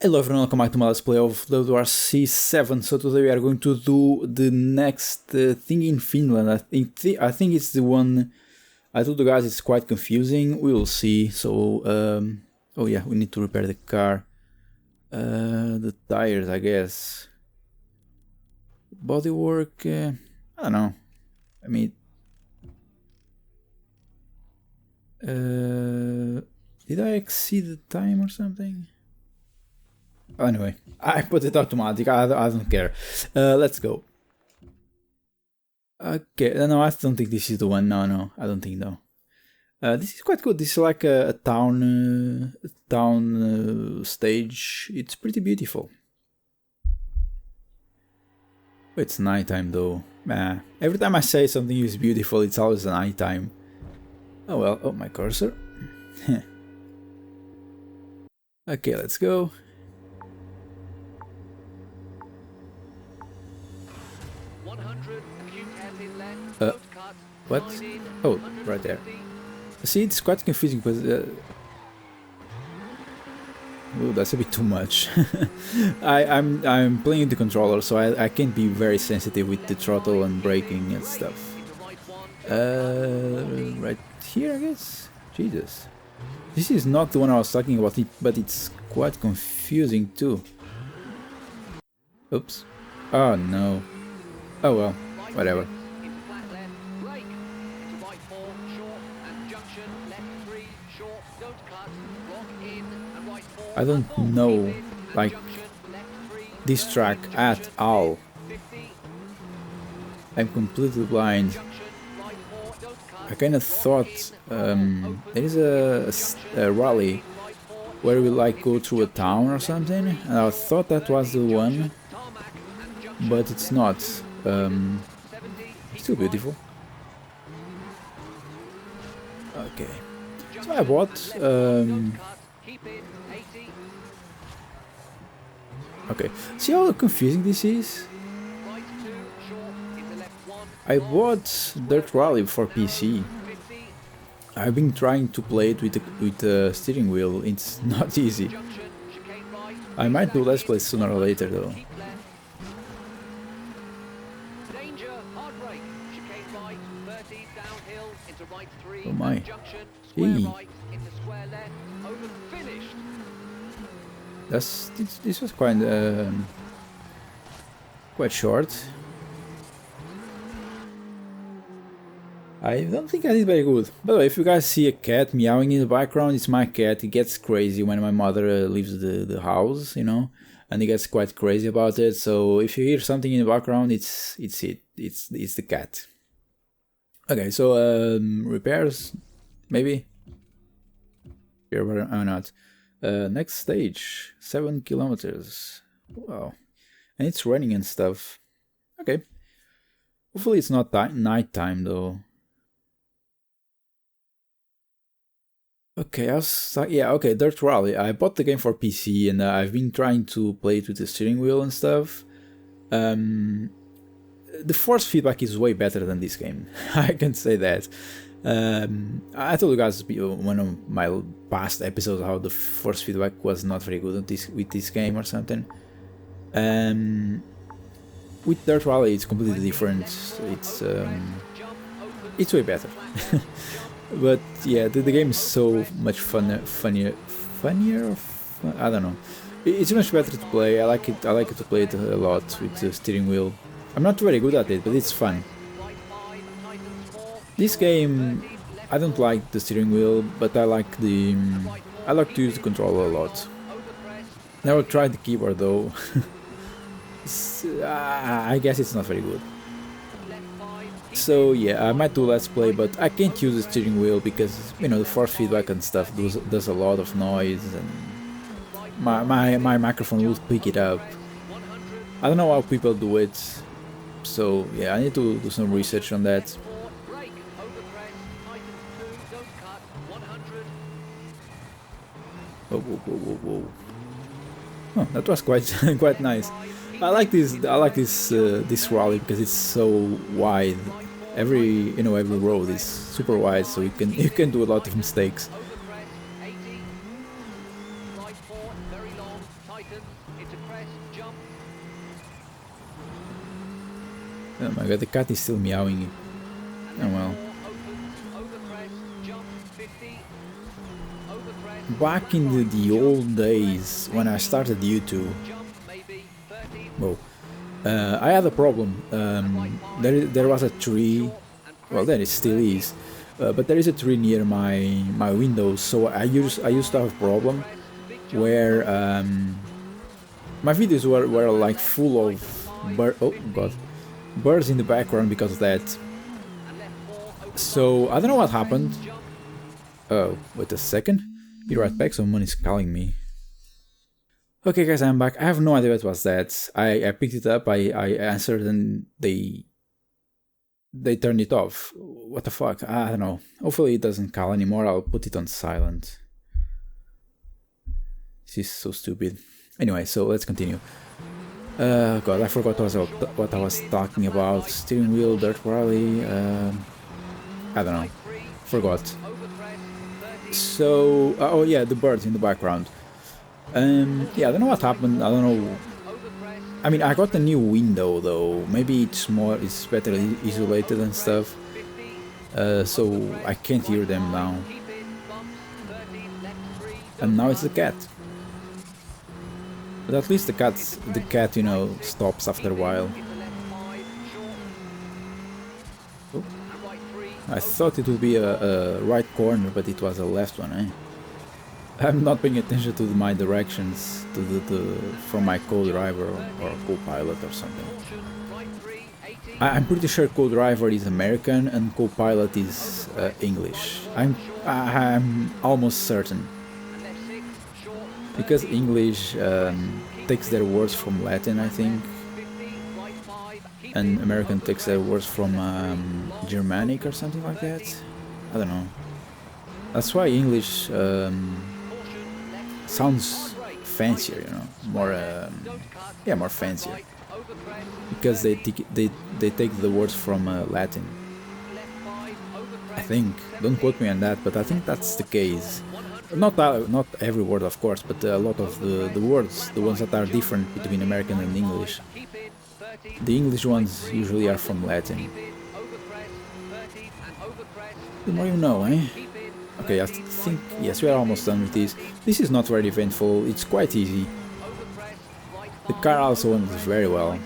Hello everyone, welcome back to my Let's Play of WRC 7. So today we are going to do the next thing in Finland. I think it's the one. I told you guys it's quite confusing. We will see. So oh yeah, we need to repair the car, the tires, I guess. Bodywork, I don't know. I mean, did I exceed the time or something? Anyway, I put it automatic, I don't care. Let's go. Okay, no, I don't think this is the one. No, I don't think no. This is quite good. This is like a town stage. It's pretty beautiful. It's nighttime though. Every time I say something is beautiful, it's always nighttime. Oh well, oh my cursor. Okay, let's go. What? Oh, right there. See, it's quite confusing because oh, that's a bit too much. I'm playing the controller, so I can't be very sensitive with the throttle and braking and stuff. Right here, I guess. Jesus, this is not the one I was talking about, but it's quite confusing too. Oops. Oh no. Oh well, whatever. I don't know, like, this track at all. I'm completely blind. I kind of thought there is a rally where we like go through a town or something, and I thought that was the one, but it's not. Still beautiful. Okay, so I bought okay, see how confusing this is? I bought Dirt Rally for PC. I've been trying to play it with the steering wheel. It's not easy. I might do Let's Play sooner or later though. Oh my. Hey. This was quite short. I don't think I did very good. By the way, if you guys see a cat meowing in the background, it's my cat. It gets crazy when my mother leaves the house, you know, and he gets quite crazy about it. So if you hear something in the background, it's the cat. Okay, so repairs, maybe. Here or not. Next stage, 7 kilometers. Wow, and it's raining and stuff. Okay, hopefully it's not night time though. Okay, yeah, okay, Dirt Rally. I bought the game for PC and I've been trying to play it with the steering wheel and stuff. The force feedback is way better than this game. I can say that. I told you guys one of my past episodes how the force feedback was not very good with this game or something. With Dirt Rally it's completely different. It's way better. But yeah, the game is so much funnier. I don't know. It's much better to play. I like it to play it a lot with the steering wheel. I'm not very good at it, but it's fun. This game, I don't like the steering wheel, but I like to use the controller a lot. Never tried the keyboard though. I guess it's not very good. So yeah, I might do Let's Play, but I can't use the steering wheel because, you know, the force feedback and stuff does a lot of noise, and my microphone will pick it up. I don't know how people do it, so yeah, I need to do some research on that. Whoa. Oh, that was quite nice. I like this rally because it's so wide. Every road is super wide, so you can do a lot of mistakes. Oh my god, the cat is still meowing. Oh well. Back in the old days, when I started YouTube, whoa, I had a problem. There was a tree, well, there it still is, but there is a tree near my windows. So I used to have a problem where my videos were like full of birds in the background because of that. So I don't know what happened. Oh, wait a second. Be right back, someone is calling me. Okay guys, I'm back. I have no idea what was that. I picked it up, I answered, and they turned it off. What the fuck? I don't know. Hopefully it doesn't call anymore. I'll put it on silent. This is so stupid. Anyway, so let's continue. God, I forgot what I was talking about. Steering wheel, dirt rally. I don't know. Forgot. So, oh yeah, the birds in the background. Yeah, I don't know what happened. I don't know. I mean, I got a new window though. Maybe it's better isolated and stuff. So I can't hear them now. And now it's the cat. But at least the cat, you know, stops after a while. Oh. I thought it would be a right corner, but it was a left one, eh? I'm not paying attention to my directions from my co-driver or co-pilot or something. I'm pretty sure co-driver is American and co-pilot is English. I'm almost certain. Because English takes their words from Latin, I think. And American takes their words from Germanic or something like that. I don't know. That's why English sounds fancier, you know, more more fancier. Because they take the words from Latin. I think. Don't quote me on that, but I think that's the case. Not every word, of course, but a lot of the words, the ones that are different between American and English. The English ones usually are from Latin. The more you know, eh? Okay, I think, yes, we are almost done with this. This is not very eventful, it's quite easy. The car also went very well.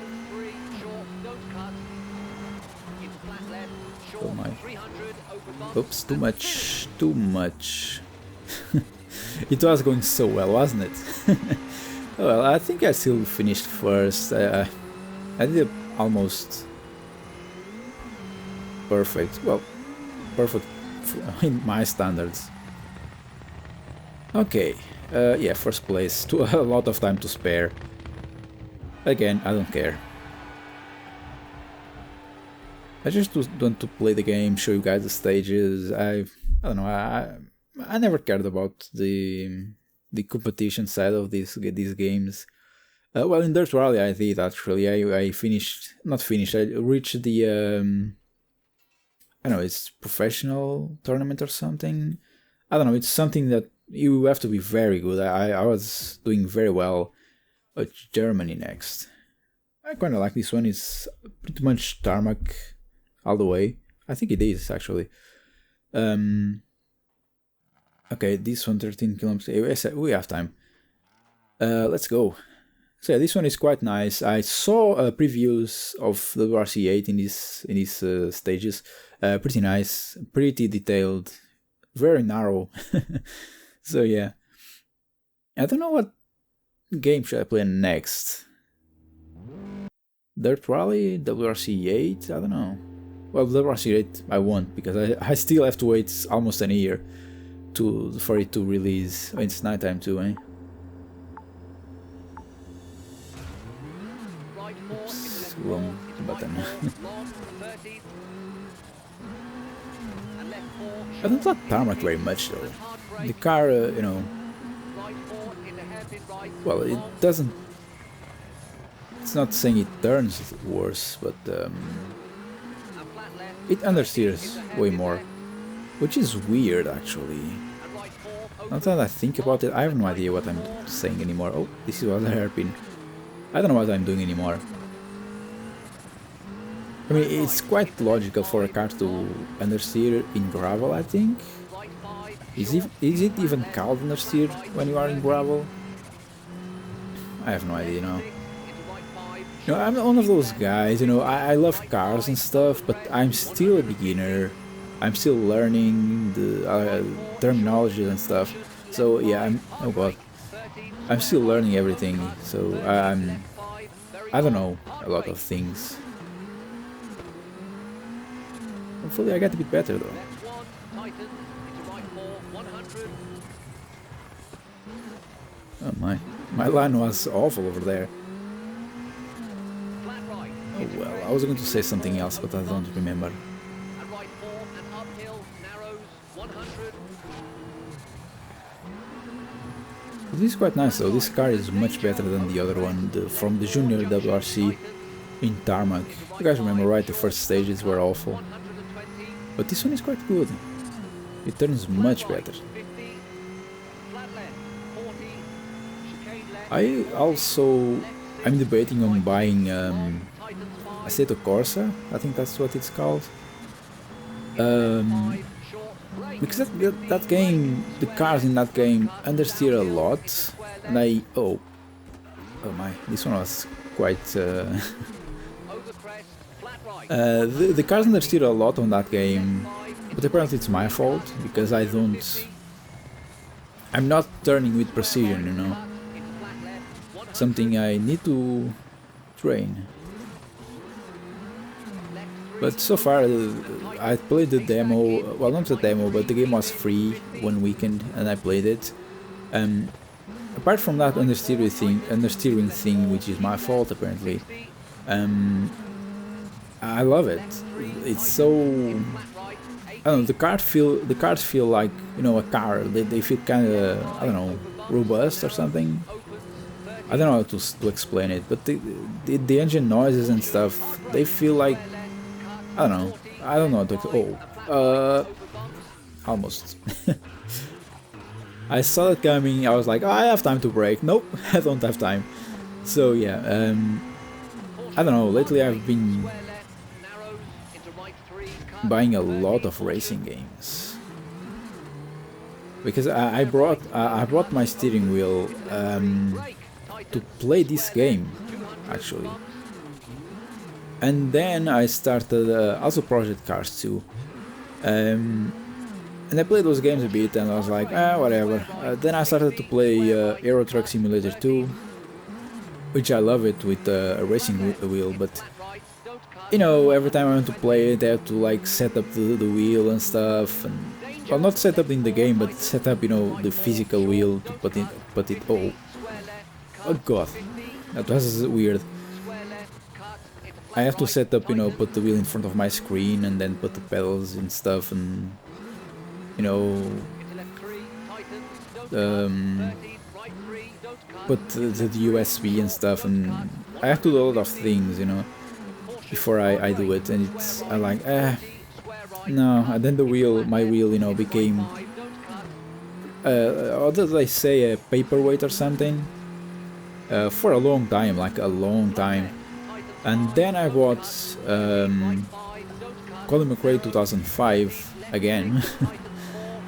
Oh my. Oops, too much. It was going so well, wasn't it? Well, I think I still finished first. I did almost perfect. Well, perfect in my standards. Okay, yeah, first place. A lot of time to spare. Again, I don't care. I just want to play the game, show you guys the stages. I don't know. I never cared about the competition side of these games. Well, in Dirt Rally I did actually. I reached the I don't know, it's professional tournament or something. I don't know. It's something that you have to be very good. I was doing very well. Germany next. I kind of like this one. It's pretty much tarmac all the way. I think it is actually. Okay, this one 13 kilometers. We have time. Let's go. So yeah, this one is quite nice. I saw previews of the WRC 8 in these stages. Pretty nice, pretty detailed, very narrow. So yeah, I don't know what game should I play next. Dirt Rally, WRC 8. I don't know. Well, WRC 8 I won't, because I still have to wait almost a year for it to release. It's nighttime too, eh? Oops, wrong button. I don't like tarmac very much though. The car, you know, well, it doesn't. It's not saying it turns worse, but it understeers way more, which is weird actually. Now that I think about it, I have no idea what I'm saying anymore. Oh, this is what a hairpin. I don't know what I'm doing anymore. I mean, it's quite logical for a car to understeer in gravel, I think. Is it even called understeer when you are in gravel? I have no idea, you know. You know, I'm one of those guys, you know, I love cars and stuff, but I'm still a beginner. I'm still learning the terminology and stuff. So yeah, oh god, I'm still learning everything. So I don't know a lot of things. Hopefully I get a bit better though. Oh my line was awful over there. Oh well, I was going to say something else, but I don't remember. This is quite nice though. This car is much better than the other one, from the Junior WRC in tarmac. You guys remember, right? The first stages were awful, but this one is quite good. It turns much better. I'm debating on buying Assetto Corsa. I think that's what it's called. Because that game, the cars in that game understeer a lot, and oh my, this one was quite. The cars understeer a lot on that game, but apparently it's my fault because I'm not turning with precision, you know. Something I need to train. But so far, I played the demo, well not the demo, but the game was free one weekend and I played it. Apart from that understeering thing, which is my fault apparently, I love it. It's so, I don't know, the cars feel like, you know, a car. They feel kind of, I don't know, robust or something. I don't know how to explain it, but the engine noises and stuff, they feel like, I don't know how to, almost. I saw it coming, I was like, oh, I have time to brake. Nope, I don't have time. So yeah, I don't know, lately I've been buying a lot of racing games. Because I brought my steering wheel to play this game, actually. And then I started also Project Cars 2. And I played those games a bit and I was like, whatever. Then I started to play Euro Truck Simulator 2, which I love it with a racing wheel, but you know, every time I want to play it I have to like set up the wheel and stuff, and well, not set up in the game, but set up, you know, the physical wheel to put it oh god, that was weird. I have to set up, you know, put the wheel in front of my screen and then put the pedals and stuff, and you know, put the USB and stuff, and I have to do a lot of things, you know, before I do it, and I'm like, no. And then my wheel, you know, became what did I say, a paperweight or something, for a long time, like a long time. And then I bought Colin McRae 2005 again,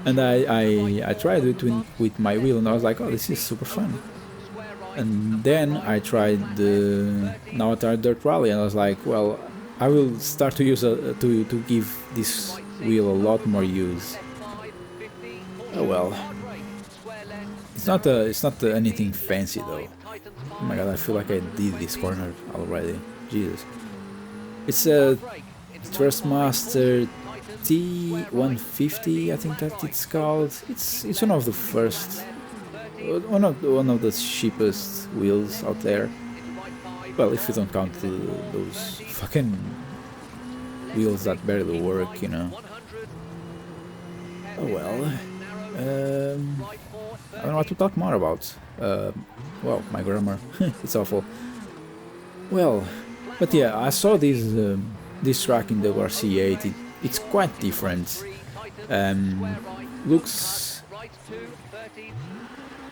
and I tried it with my wheel, and I was like, oh, this is super fun. And then I tried the Nawatar Dirt Rally, and I was like, well, I will start to use to give this wheel a lot more use. Oh well, it's not anything fancy though. Oh my god, I feel like I did this corner already. Jesus. It's a Thrustmaster T150, I think that it's called. It's one of the first, one of the cheapest wheels out there. Well, if you don't count those fucking wheels that barely work, you know. Oh well. I don't know what to talk more about. Well, my grammar, it's awful. Well, but yeah, I saw this track in the WRC 8. It's quite different. Looks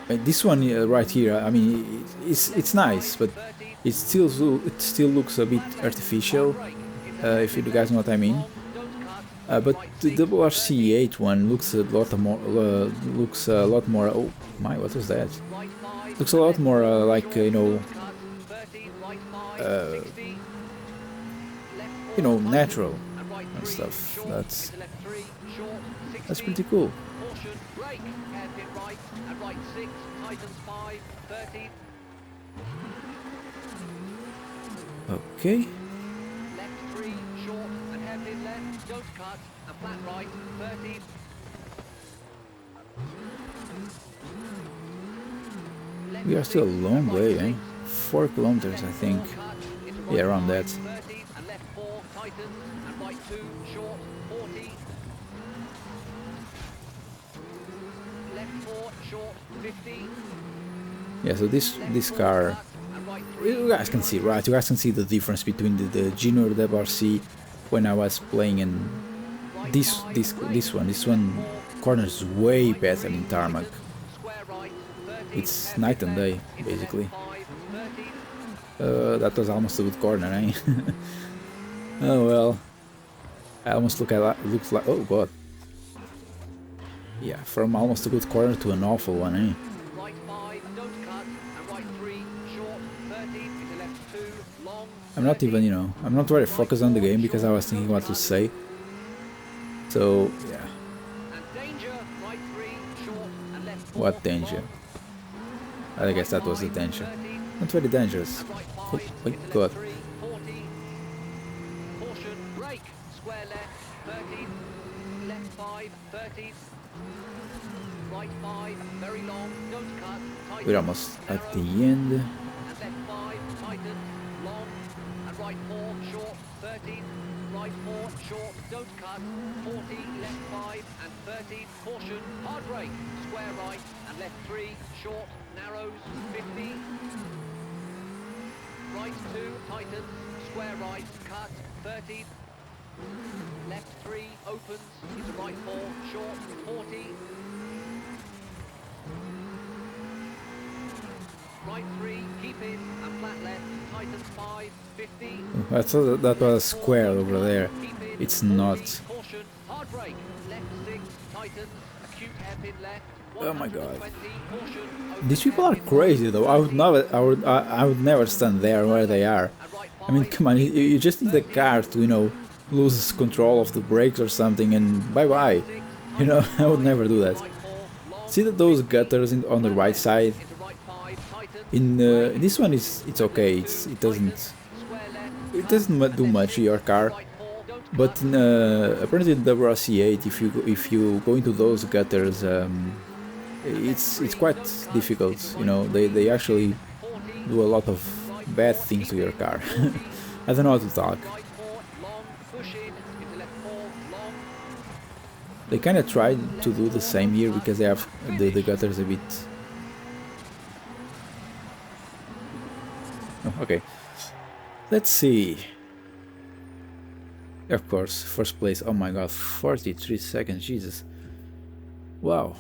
This one right here, I mean, it's nice, but it still looks a bit artificial, if you guys know what I mean. But the WRC8 one looks a lot more, oh my, what was that? Looks a lot more like, natural and stuff. That's pretty cool. Okay. We are still a long way, eh? 4 kilometers, I think. Yeah, around that. Yeah, so this car, you guys can see, right? You guys can see the difference between the junior WRC when I was playing and this one corners way better in tarmac. It's night and day, basically. That was almost a good corner, eh? Oh well. I almost looks like, oh god. Yeah, from almost a good corner to an awful one, eh? I'm not even, I'm not very focused on the game because I was thinking what to say. So, yeah. What danger? I guess that was the danger. Not very dangerous. Oh my god. We're almost at the end. Right 4, short, 13, right 4, short, don't cut, 40, left 5, and 13, caution, hard brake, square right, and left 3, short, narrows, 50, right 2, tightens, square right, cut, 30, left 3, opens, into right 4, short, 40, right 3, keep in, and flat left, tightens 5, 50. I thought that was square over there. It's not. Oh my god. These people are crazy though. I would never stand there where they are. I mean, come on, you just need the car to, lose control of the brakes or something and bye-bye. I would never do that. See those gutters on the right side? In this one, it's okay. It doesn't do much to your car, but apparently in WRC8, if you go into those gutters, it's quite difficult. They actually do a lot of bad things to your car. I don't know how to talk. They kind of tried to do the same here because they have the gutters a bit. Oh, okay. Let's see. Of course, first place. Oh my god, 43 seconds, Jesus. Wow.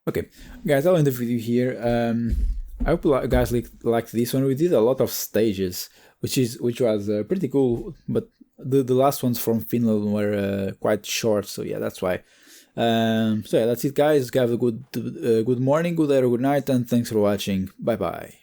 Okay, guys, I'll end the video here. I hope you guys liked this one. We did a lot of stages, which was pretty cool, but the last ones from Finland were quite short, so yeah, that's why. So yeah, that's it, guys. Have a good morning, good day, or good night, and thanks for watching. Bye bye.